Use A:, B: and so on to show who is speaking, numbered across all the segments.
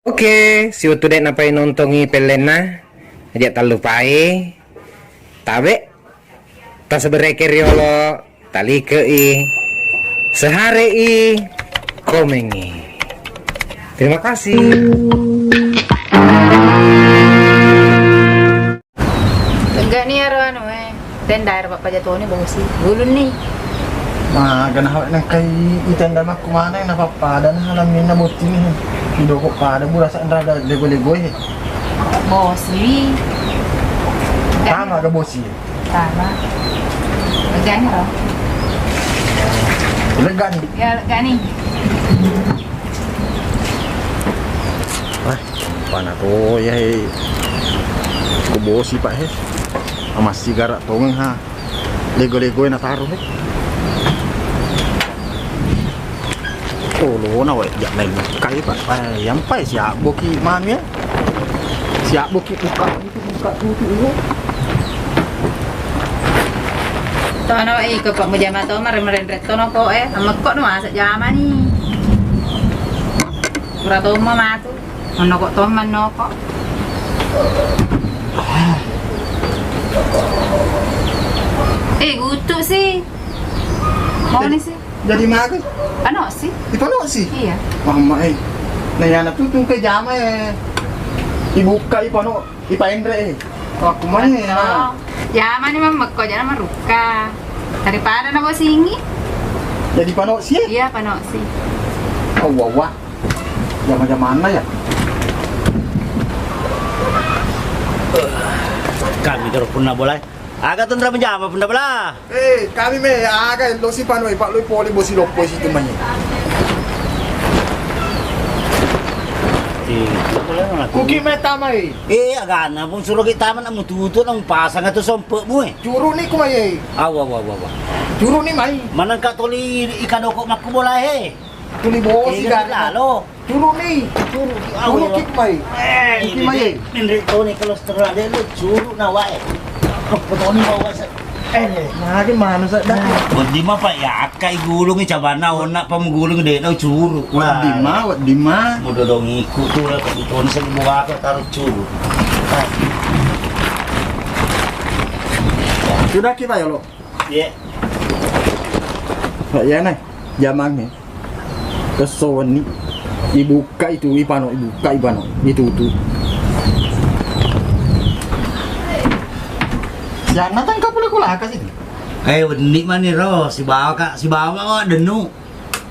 A: Oke, si utu dek napai nontongi pelena, ajak tak lupai, tabe, tak sebereke riolo, tali kei, sehari i, komengi. Terima kasih.
B: Enggak nih anu tenda air Pak Jatoni bagus sih. Gulun nih.
C: Ganahawak ng kay itenda makumana yung napapada na halamin na buti ni hindi ko pada mula sa entrada lego-legoy
B: Bosi.
C: tama ka bosi
B: Tama. Enggak nih loh.
C: ilagan
B: Ya enggak nih.
C: ay pana to yay ko bosi pa he amas sigara tong ha lego-legoy na taro he Olo na wait, ya lain kali pak. Yang pa siap boki man ya. Siap boki buka tutu.
B: Tono ke Pak Mujama to maren tono ko amak kok no asa jama nih. Ora to mama tu. Ono kok to man no kok. Gutu sih. Mau nih sih.
C: Jadi makan.
B: Ano sih?
C: Ipano sih?
B: Iya.
C: Mama nayana tutong kay jama Ibuka ipano, ipaendre Aku mana
B: Oh, jama nih mama kok jangan maruka. Daripada na bosingi.
C: Jadi pano sih?
B: Iya, pano sih.
C: Oh wawa. Jama-jama mana ya?
D: Kami terus pun na boleh. Agak tundra menjama pun na bola.
C: Kami aga lo si pano Pak lo poli bosi lopo si tumanya. Kuki tama
D: Agak na pun suruh kita mana mutu-mutu nang pasang atau sompek mu
C: Juru ni kumay
D: Awa.
C: Juru ni mai.
D: Mana ka tuli ikan okok maku bola
C: Tuli bosi
D: kan
C: kan.
D: lalo.
C: Juru ni. Juru ki kumay. Kuki mai.
D: Ini to ni kolesterol dia lu curu na wae. Betul ni bawa sa.
C: Makin mana sa dah.
D: Di ma pa ya kai gulung ni cabana ona pamgulung de na curu.
C: Wat di ma.
D: Mo dodong ikut tu lah to ni sa buka ka taruh curu.
C: Sudah ki bayo lo.
D: Ye.
C: Ya nai. Jamang ni. Kesowan ni. Ibuka itu ipano itu. Ya natang ka pula kula kasi.
D: Wendi man ni ro si bawa ko denu.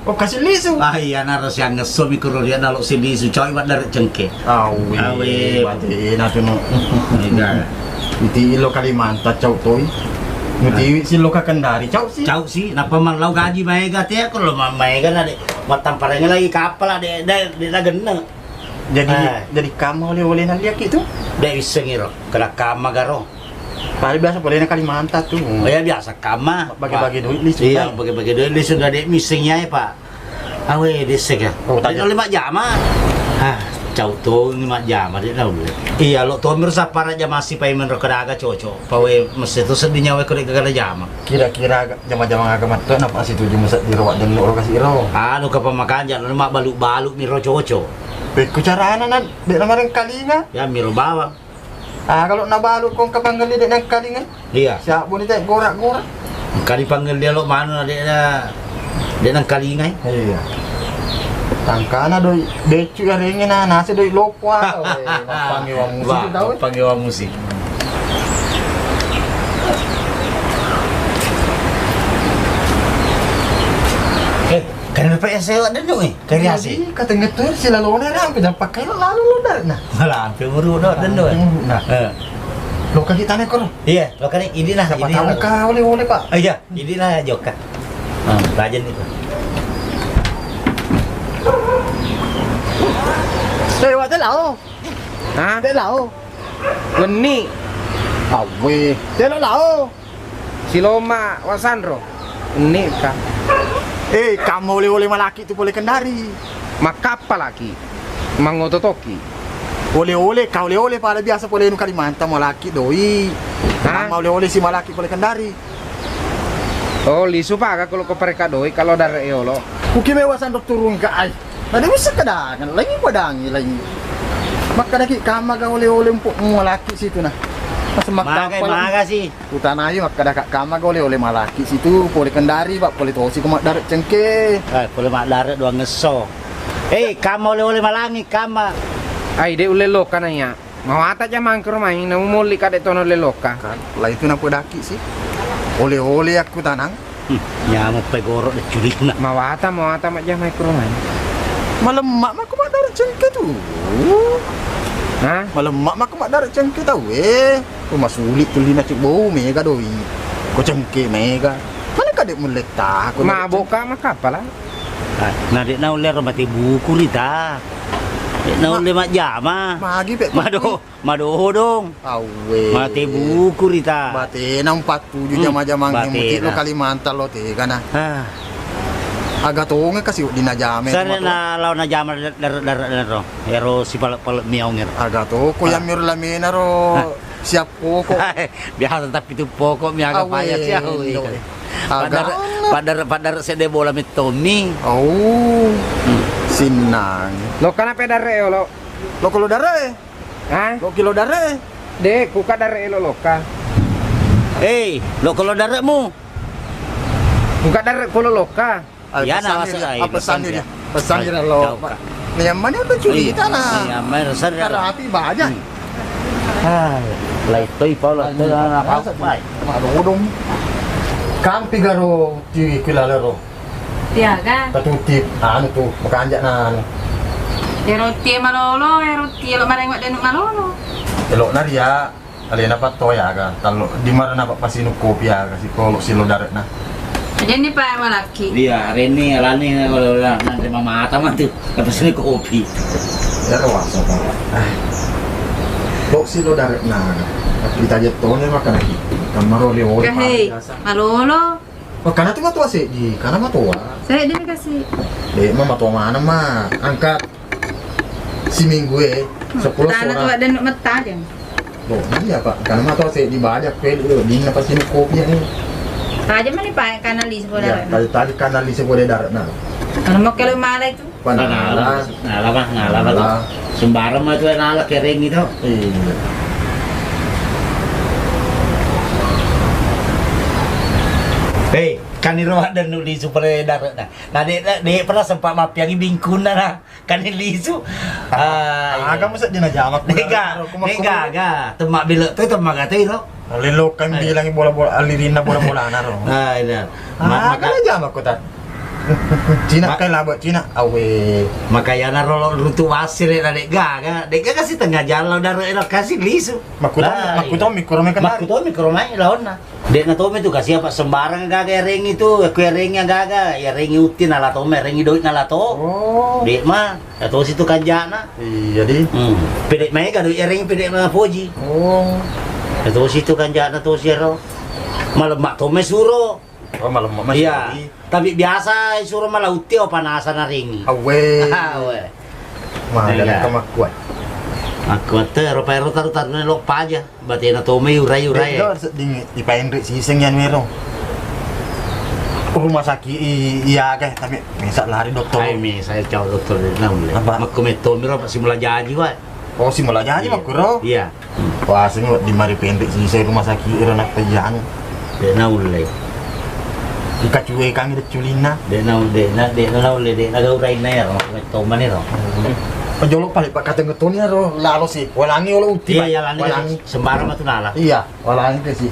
C: Oh kasi lisu.
D: Iya na ro siya ngeso mi kuro dia nalo si lisu coy wat dari cengke.
C: Awi. Bati na tuno.
D: Ida.
C: Iti ilo Kalimantan cau toy. Muti si lo ka Kendari cau si.
D: Cau si napa man lau gaji maega teh kalau maega na de matang parengnya lagi kapal de na geneng.
C: Jadi kamu oleh na liak itu.
D: De iseng iro kala kama garo.
C: Paling biasa boleh na Kalimantan tuh.
D: Oh ya biasa kama.
C: Bagi-bagi duit lisu.
D: Iya, bagi-bagi duit lisu sudah de misingnya ya, Pak. Awe disek ya.
C: Oh, tanya.
D: 5 jam. Cau to 5 jam dia tahu. Iya, lo to merusak para jam masih pay men rokadaga cocok. Pawe mesti to sedihnya we kulit kagala jam.
C: Kira-kira jama-jama agama tuh napa sih tujuh masa di rawat dan lo kasih iro.
D: Anu ka pamakan jangan mak baluk-baluk miro cocok.
C: Beku carana nan di namarang kalinga.
D: Ya miro bawang.
C: Kalau nabalot kong kapanggal di ng kalinga.
D: Iya.
C: Siya po nito gorak-gorak.
D: Kali panggil dia lo mana dia nang kalingay.
C: Iya. Tangka na doy becu ya ringin na nasi doy lopwa. Pangiwa musik daw.
D: Pangiwa musik. Kanina pa yung sayo ano kaya si.
C: Katengah tuh sila lona ram pinang pakai lo lalu lo dar na.
D: Malampi mo ro dando.
C: Nah. Lo kita na ko.
D: Iya, lo kan ini lah
C: Siapa
D: ini.
C: tahu ka oleh pak.
D: Iya, ini lah joka. Rajan itu.
C: Lewat lao.
A: Hah?
C: Te lao.
A: Weni,
C: Awe. Te lo lao.
A: Siloma, Wasandro. Ini kah?
C: Kamu oleh malaki itu boleh kendari.
A: Makapa lagi? Mangototoki.
C: Oleh-oleh, kau oleh-oleh pada biasa boleh nu Kalimantan malaki doi.
A: Hah?
C: Mau oleh-oleh si malaki boleh kendari.
A: Oh, lisu paga kalau kau pereka doi kalau dari eolo.
C: Kuki mewasan dok turun ke ay. Tadi bisa kedangan lagi padangi lagi. Maka daki kama ga oleh-oleh empuk malaki situ nah. Pas
D: Maga sih.
C: Hutan ayu maka dak kama ga oleh-oleh malaki situ boleh kendari pak boleh tosi kemak darat cengke.
D: Boleh mak darat dua ngeso. Kamu oleh malangi kama.
A: Ai de ule loka nanya. Mau ata jamang ke rumah ini namu muli kade tono le loka.
C: Kan lah itu napo daki sih. Oleh-oleh aku tanang.
D: Nyamuk pegorok de culik nak.
A: Mau ata mak jamang ke rumah ini.
C: Malam mak mak darat cengke tuh.
A: Hah?
C: Malam mak darat cengke tahu rumah sulit tuh lina cik bau mega doi. Ko cengke mega. Mana kadek meletak ko.
A: Mabok ka makapalah.
D: Nah dek na uler mati buku rita. Dek na uler mak jama.
C: Magi pek.
D: Mado dong.
C: Awe.
D: Mati buku rita.
C: Bate 47 jama-jama ngemuti lo Kalimantan lo te kana. Aga tonge kasi di na jame.
D: Sana na law na jama dar ro. Ero si pal miaong ero.
C: Aga to ko yang mir lamena ro. Siap pokok.
D: Biasa tapi itu pokok miaga payat siya. Padar sede bola mit Tommy.
C: Oh. Sinang.
A: Loka na pedare lo.
C: Lo kilo dare.
A: Hah?
C: Lo kilo dare.
A: De kuka dare lo loka.
D: Lo kalau darat mu.
A: Kuka dare ko loka.
D: Ya na
C: pesannya pesannya lo. Nyaman itu cerita nah.
D: Nyaman rasar ya.
C: Rapi banyak.
D: Lai toy pa lo. Apa?
C: Madodong. Kang pigaro ti kilalero.
B: Tiaga.
C: Tatutip anu tuh makanjak na anu.
B: Roti malolo, roti lo mareng den malolo.
C: Elok na dia. Alena pa toya ga. Talo di mana na pasinu kopi aga si kolo silo darat na.
B: Jadi pa malaki.
D: Dia Reni alani kalau nanti mama ata mah tuh kata sini kopi.
C: Ya rawas apa. Kok silo darat na. Kita jetone makan lagi. Kamar oleh
B: Kahei, malolo.
C: Makan itu matua sih, di karena matua.
B: Saya dia kasih.
C: Mah matua mana mah? Angkat si minggu 10
B: Tanah tua
C: orang.
B: dan mata aja.
C: Loh, iya Pak. Karena matua sih di banyak pel di apa sini kopi ini.
B: Aja mana pak kanalis boleh.
C: Ya, tadi kanal di sebuah darat nah.
B: Kalau mau kalau malah itu.
D: Ngalah tuh. Sembarang mah tuh nala kering itu.
C: Iya.
D: Kan di rumah dan nulis supaya darat nah. Nah, dek pernah sempat mapiangi bingkun nah. Kan di lisu.
C: Agak masa dina jamak.
D: Nega. Temak bila tuh temak kata itu.
C: Lelo kan bilang bola-bola alirina bola-bola na ro.
D: Iya.
C: Maka jamak ko ta. Cina kay labot Cina awe.
D: Makanya na rolo rutu wasir na dek kasih tengah jalan daro ero kasih lisu.
C: Makuto mikrome kan.
D: Makuto mikrome lawan na. Dek na tome tu kasih apa sembarang gaga ring itu, aku ring yang gaga, ya ring utin ala tome, ring doit na lato.
C: Oh.
D: Dek mah, atau situ kanjana.
C: Iya di.
D: Pedek mai ka doit ring pedek na poji.
C: Oh.
D: Atau situ kanjana tu siero. Malam mak tome suro.
C: Oh malam masih.
D: Iya. Tapi biasa suruh malah uti o panasan na ringi.
C: Awe.
D: Awe.
C: Malah kamakuat.
D: Aku ate ero taruh na lok pa aja. Bati na tome uray.
C: Ito di painri siseng yan meron. Rumah sakit iya kah tapi misal lari dokter.
D: Ay mi saya caw dokter na uli.
C: Apa?
D: Magkomento miro pa simula jaji wa.
C: Oh si mulai aja makuro.
D: Iya.
C: Wah sing di mari pendek siseng rumah sakit iro nak pejang.
D: De na uli.
C: Ikacuwe kami de culina.
D: De na uli de na uray na ya. Magkomento man iro.
C: Penjolok paling pak kata ngetoni ro lalo sih. Walangi olo uti.
D: Iya walangi. Sembarang mah tu nala.
C: Iya, walangi ke sih.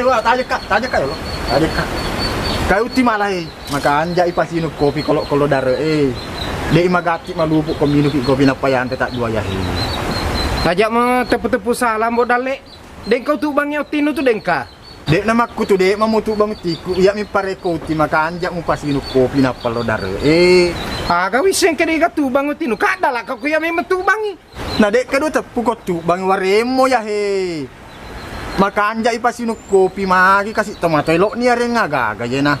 C: Wah tanya kak lo. Tanya kak. Kau uti malah maka anjai pasinu kopi kalau dare Dei magati malupuk kominu kopi napayan tak dua ya.
A: Tajak mo tepu-tepu salam bodale. Deng kau tu bangnya tinu tu dengka.
C: Dek nama ku tu dek mamutu bang tiku iya mi pare koti maka anjak mu pasinu kopi napalo dare.
A: Aga wiseng kede ga tu bang tinu kada lah kau kuya mi metu bangi.
C: Nah dek kedu tepu ko tu bang waremo ya he. Maka anjak pasinu kopi magi kasih tomato elok ni are ngaga jena.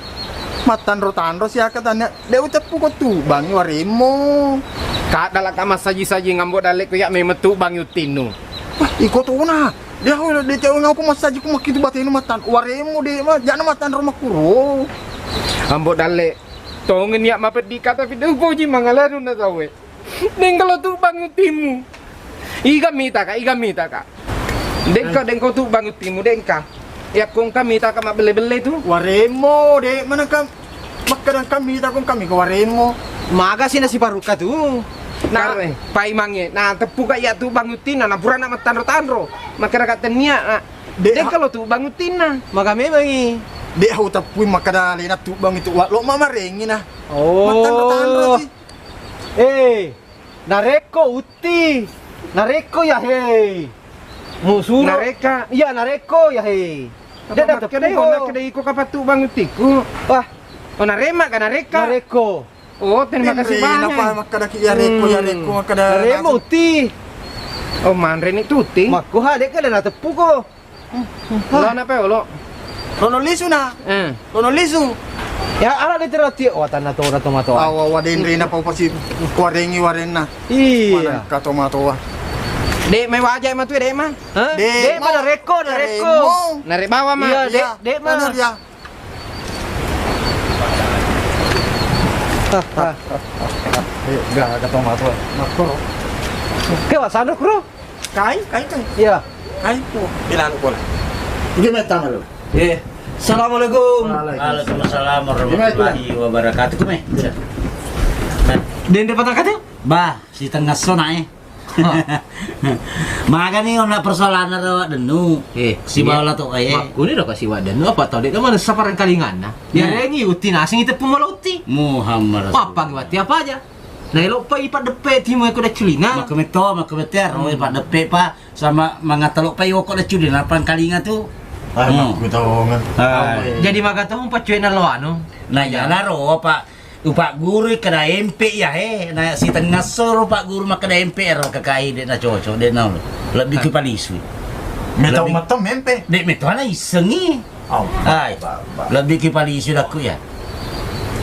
C: Matan rotandro siya katanya dek tepu ko tu bang waremo.
A: Kada lah kama saji-saji ngambok dale kuya mi metu bang tinu.
C: Wah, iko tu na. Dia cewek ngau masaji ku makitu batenu matan waremo de mah jana matan rumah kuro.
A: Ambok dale. Tongin ya mapet dikata tapi deu poji mangalaru na tawe. Den kalau tu bangun timu. Iga mita kak. Den kau tu bangun timu den kak. Ya kong kami tak mak bele tu.
C: Waremo, dek mana makadang kami tak kami ke waremo.
E: Maga sih nasi paruka tuh.
A: Nah, pai mange. Nah, tepuka ya tu bangutin na pura na tanro. Makara katanya. Den kalau tu bangutin na.
E: Maga memang ini.
C: Dek hau tapui makadali na tu bang itu lo mama rengi na.
E: Oh.
C: Tanro sih.
E: Nareko uti. Nareko ya hei. Musuro.
A: Nareka.
E: Iya, nareko ya hei. Dia dah
A: kedai ko kapatu bangutiku.
E: Wah,
A: Oh narema kan nareka.
E: nareko.
A: Oh, terima kasih banyak.
C: Napa makadaki ya reko makada.
E: Naremo uti.
A: Oh, manre ni tuti.
E: Maku ha dek kada na tepu ko.
A: Lo napa lo?
C: Rono lisu na. Rono lisu.
E: Ya ala de terati oh tanah tora tomato.
C: Awa den rena pa pasi warengi warena.
E: Iya.
C: Ka tomato.
A: Dek mai wajah mah tu dek mah.
E: Hah?
C: Dek,
E: Dek mana reko, nareko.
A: Nare bawah mah.
E: Iya, dek mah.
C: Benar ya. Enggak ka tomato. Makro.
E: Ke wasano kro?
C: Kai tu.
E: Iya.
C: Kai tu. Bilang ko lah. Gimana tama lo?
E: Eh. Assalamualaikum.
D: Waalaikumsalam warahmatullahi wabarakatuh. Kume.
E: Den dapat kata?
D: Bah, si tengah sona Maka nih ona persoalan rawa denu. Si bawla tuh kayak.
E: Aku ni dah kasih wadan. Apa tahu dek mana saparan kalingan nah. Ya rengi uti nasi itu pun malah uti.
D: Muhammad Rasul.
E: Apa ngwati apa aja? Nah, elok pa ipat depe timu aku dah culina.
D: Makameter, pak depe pak sama mangatalok pa yoko dah cudi napan kalinga tuh.
C: Ay, aku tahu kan.
E: Jadi maka tahu pacuin na lo ano.
D: Nah ya laro pak Pak guru kada MP ya nah si tengah soro pak guru mah kada MPR kakai de na cocok de na lebih ke palisu.
C: Meta matam mempe.
D: Dek meto ana isengi.
C: Oh.
D: Ai, lebih ke palisu daku ya.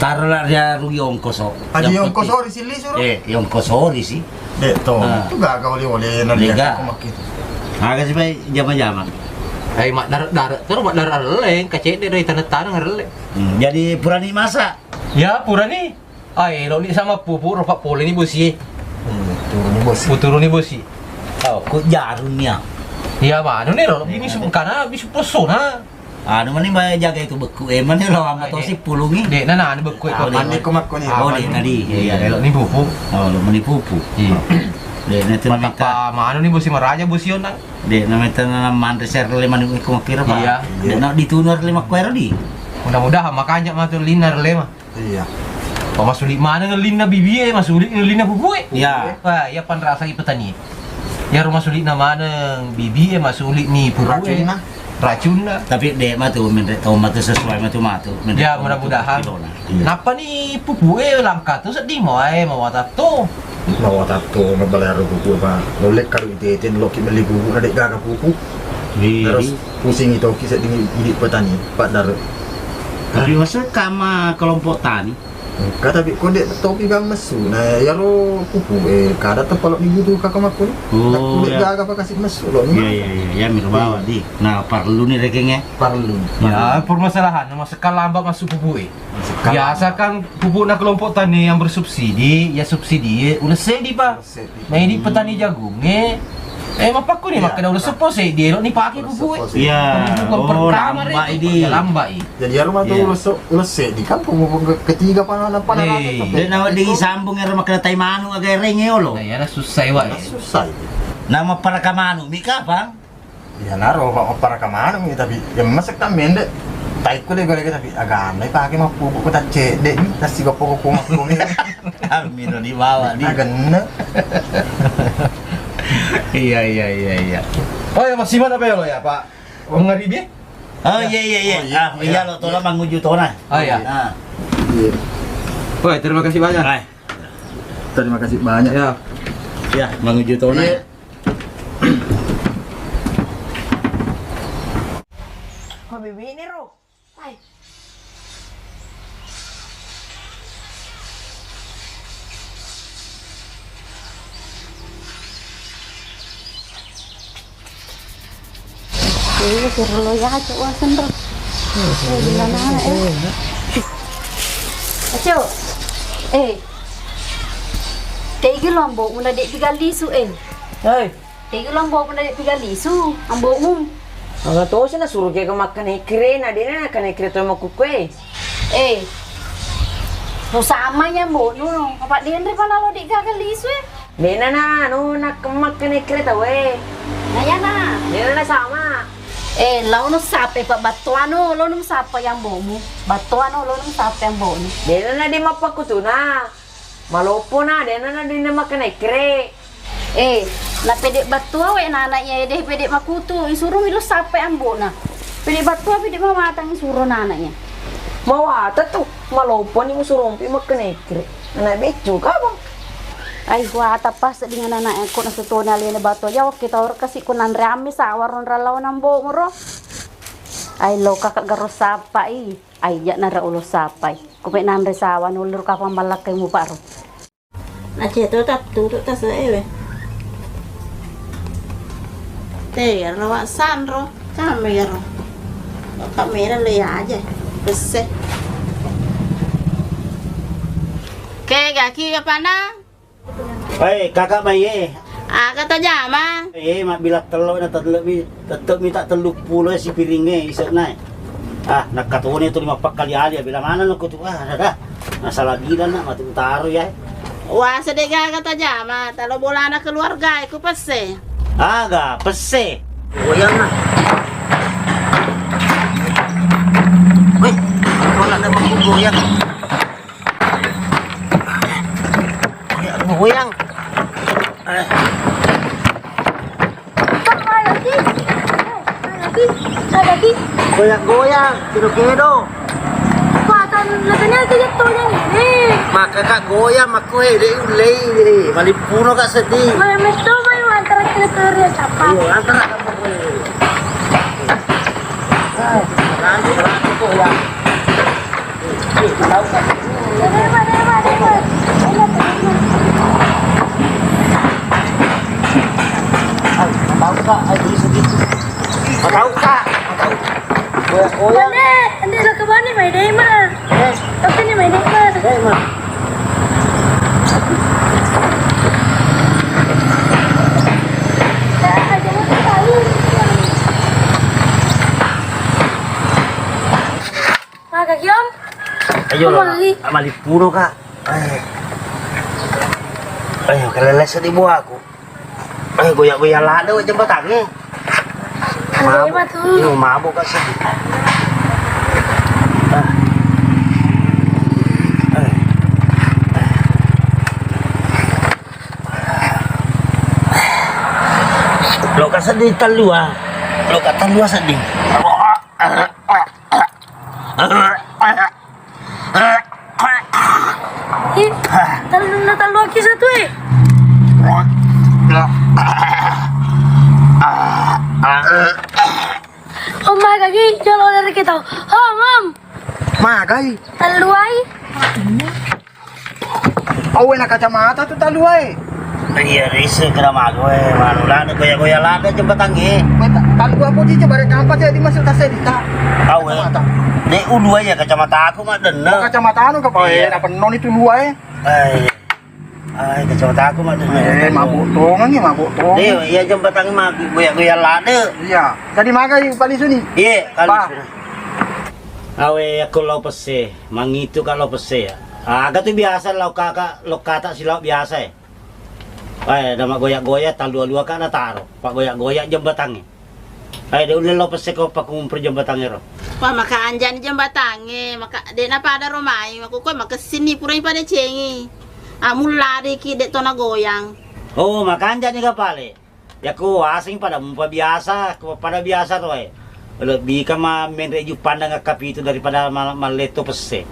D: Taruhlah dia rugi ongkos.
C: Aji ongkos ori sili suruh.
D: Ongkos ori sih.
C: Dek to. Tu gak oleh na dia
D: Lega.
C: ko makit.
D: Agak sih jama-jama.
E: Ay mak darat terus mak darat leleng kacet dari tanah ngereleng.
D: Jadi purani masa.
E: Ya pura ni. Ay lo ni sama pupu ropak pole ni bosi.
C: Turun ni bos.
E: Puturu ni bosi.
D: Oh, kok jarunnya.
E: Ya mana ni lo ini kana bisu pesona.
D: Anu mani bay jaga itu beku eman lo amat tosi pulungi.
E: Dek nana ni beku
D: Ah,
E: itu.
C: Mandi ko makko ni.
D: Oh, dek tadi. Iya,
E: lo ni pupu.
D: Oh, lo mani pupu.
E: Iya.
D: Dek nanti
E: Mata
D: minta.
E: mana ni bosi maraja bosi onang.
D: Dek namanya tanam mantre ser lima nih ko makira pak.
E: Iya.
D: Dek nak ditunur lima kuero di.
E: Mudah-mudahan makanya matur linar lema.
C: Iya.
E: Oh masulik mana ngelin na bibi masulik ngelin na pupu
D: Ya.
E: Wah, ya pan rasa petani. Ya rumah sulit na mana bibi masulik ni pupu
C: Racun na.
E: Racun na.
D: Tapi dek mah tuh menurut tomat tuh sesuai mah tuh mah tuh.
E: Ya mudah-mudahan. Napa ni pupu langka tu sedih mau mau tato.
C: Lawa tato mabalaro kuku pa. Lolek karu itetin lo ki beli kuku adek gaga kuku. Terus pusing itu kisah dengan hidup petani Pak Dar.
D: Tapi masa kama kelompok tani.
C: Kata tapi kau dek topi bang mesu. Nah ya lo kuku kada tepalok dibutuh kakak makun.
D: Oh,
C: Kulit
D: ya.
C: gaga pa kasih mesu lo
D: Iya
C: ni.
D: iya iya ya mir bawa di. Nah perlu nih rekengnya.
C: Parlu.
E: Ya permasalahan masa lambat masuk pupu Biasa kan pupuk nak kelompok tani yang bersubsidi, ya subsidi udah sedi pak. Nah ini petani jagung apa aku ni
C: Ya.
E: makan udah sepo dia lo ni pakai pupuk.
D: Iya. Oh lambat ini.
E: Ya lambat
C: Jadi rumah tu
E: Iya.
C: lesek di kampung ketiga panan
E: Iya.
D: Dan awak disambung ya rumah kena tai manu agak renge lo.
E: Nah ya nah susah wak.
C: Susah.
D: Nama para kamanu mika bang.
C: Ya naro pak para kemana ni tapi yang masak tak mende. Tai ko deh tapi agak aneh pakai mah pupuk ko tak cek dek ni nasi gopo ko makku ni.
D: Amin di bawah di.
C: Agak ne.
D: Iya.
E: Oh ya masih mana apa ya lo ya pak? Ngari dia?
D: Oh iya. Ah iya lo tolong manguju tona.
E: Oh iya.
D: Ah.
C: Iya.
E: Woi terima kasih banyak.
D: Hai.
C: Terima kasih banyak.
E: Ya.
D: Ya manguju tona.
C: Iya.
B: Oh, bibi ini ro. Hai.
F: Kira lo ya cok wasan bro. Gimana Cok. Tegi lombok muna dek pigalisu
G: Hei,
F: Tegi lombok muna dek pigalisu. Ambok mo.
G: mga to sila suruh kayak makan ekre na din na kan ekre to mo kukwe.
F: No sama niya mo no. Kapak din rin panalo dek gagalisu
G: Di na nak makan ekre to
F: Naya na.
G: Di na sama.
F: Lau no sape pa batuano, lau no sape yang bomu. Batuano, lau no sape yang bomu.
G: Di na di mapakuto na. Malopo na, di na di na makan ekre.
F: Na pede batua we nanaknya deh pede makutu isuruh milu sape ambo na. Pede batua pede mamatang isuruh nanaknya.
G: Mau ata tuh malopo ni musurumpi makan ekre. Anak becu ka bang.
F: Ay gua tapas dengan anak ko na sutuna lian bato ya kita or kasi kunan rami sa waron ralaw ng bo moro. Ay lo kakak garo sapa ay ya na raulo sapay. Kupe nan resawan ulur ka pamalakay mo paro.
H: À chị tôi tập tụt ta sẽ về thế rồi bạn san rồi cha mẹ rồi các mẹ nó lấy á vậy bớt
B: Ke gaki apa na?
D: Hei, kakak bayi.
B: Kata jama.
D: Mak bila telur na tetap minta telur puluh si piringnya isap naik. Nak katone tu 5 kali aja bila mana nak tu dah. Masalah gila nak mati taruh ya.
B: Wah, sedek kata jama. Kalau bola anak keluarga, aku pasti.
D: Agak pese.
G: Goyang na. Weh, kalau nak mampu goyang. Goyang. Goyang-goyang, kiro-kiro.
F: Kuatan laganya kaya to yang ini.
G: Maka kak goyang, maku de ulei ni. Malipuno kak sedih.
F: May meto may antara kina sapa.
G: Ayo, antara kamu goyang. Nanti goyang. Tahu kan? Tahu kak, ayo segitu. Tahu kak, tahu. Goyang-goyang.
F: Hindi sa kabani may day ma. Tapi ni may day ma.
G: Hey, ma.
F: Magagyam.
G: Ayo malipuro kak. Ayo keleles di bawah aku. Ayo goyak-goyak lada jembatannya. Mabuk. Yo mabuk kak sedih. Lo kak sedih talua. Lo kak talua sedih.
F: Talo lagi satu Oh my god, jalo dari kita. Oh, mam.
C: Magai.
F: Taluai.
C: Awe na kacamata tu taluai.
D: Iya, risih kena mago manula ada goya-goya lada jembatannya.
C: Talu apa sih coba kampat ya dimasuk tas edita.
D: Awe. Nek ulu aja kacamata aku mah dengar.
C: Kacamata anu kapain apa non itu luai.
D: Kacamata aku mah dengar.
C: Mabuk tongan ya mabuk tong.
D: Iya jembatannya mah goya-goya lada.
C: Iya. Jadi magai paling suni.
D: Iya, kali
C: Pak.
D: sudah. Awe aku lau pese, mangitu kalau pese ya. Agak tu biasa lau kakak, lau kata si lau biasa ya. Nama goyak-goyak talua-lua kan na taro. Pak goyak-goyak jembatannya. Dia udah lau pese kau pak kumpul jembatannya ro.
B: Wah, maka anjan jembatannya, maka dek na pada romai, aku kau maka sini pura pada cengi. Mulari ki dek tona goyang.
D: Oh, maka anjan ni kapale. Ya ku asing pada mumpa biasa, pada biasa roh. Lebih kama menreju pandang kapi itu daripada maleto pese.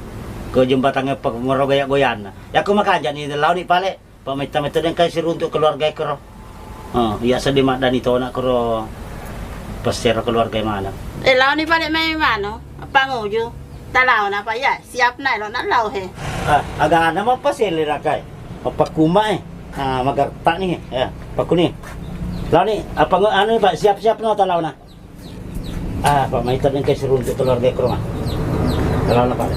D: Ke jembatannya pak ngerogoyak-goyan. Ya ku maka anjan ni lau ni pale. Pamita-mita dan kasih untuk keluarga kero. Iya sedih mak dan itu nak kero. Pasti keluarga mana.
B: Lau ni pada main mana? Apa nguju? Talau na pa ya? Siap na lo nak lau he.
D: Agak ada apa sih lirakai? Apa kuma magarta nih ya. Pak kuning. Lau ni apa anu Pak siap-siap no talau na. Pak Maita dan kasih untuk keluarga kero mah. Talau na Pak.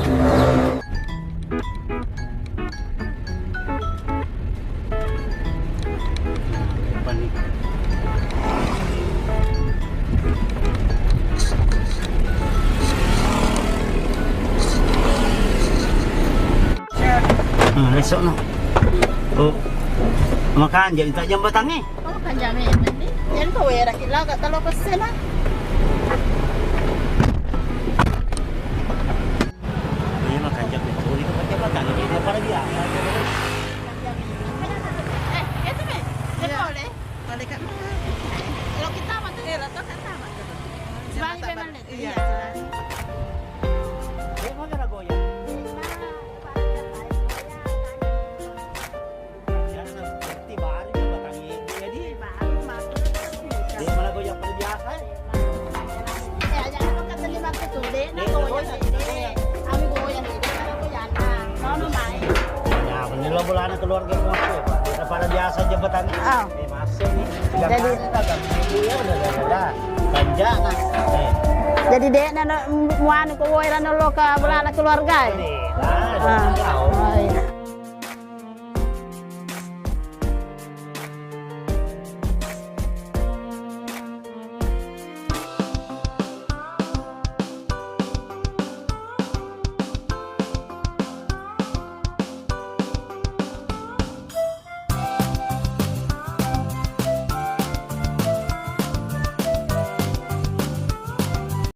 D: panik. Besok no. Oh, makan jadi tak jam batangnya.
B: Oh, kan jamin ini. Yan ko wera kila ka 3% na.
D: Ini makan jam itu. Ini macam batangnya ini para dia.
B: Ito be. Lekole. Balik ka. Kalau kita mati rato kan sama. Bang memang iya.
D: Dia makan goyang. Ini bulan keluarga keluarga pada biasa jabatannya. Masuk nih.
B: Jadi
D: udah panjang kan.
B: jadi dek na muan ko woy ra no lo ka bala keluarga.
D: Nah,
B: Oh iya.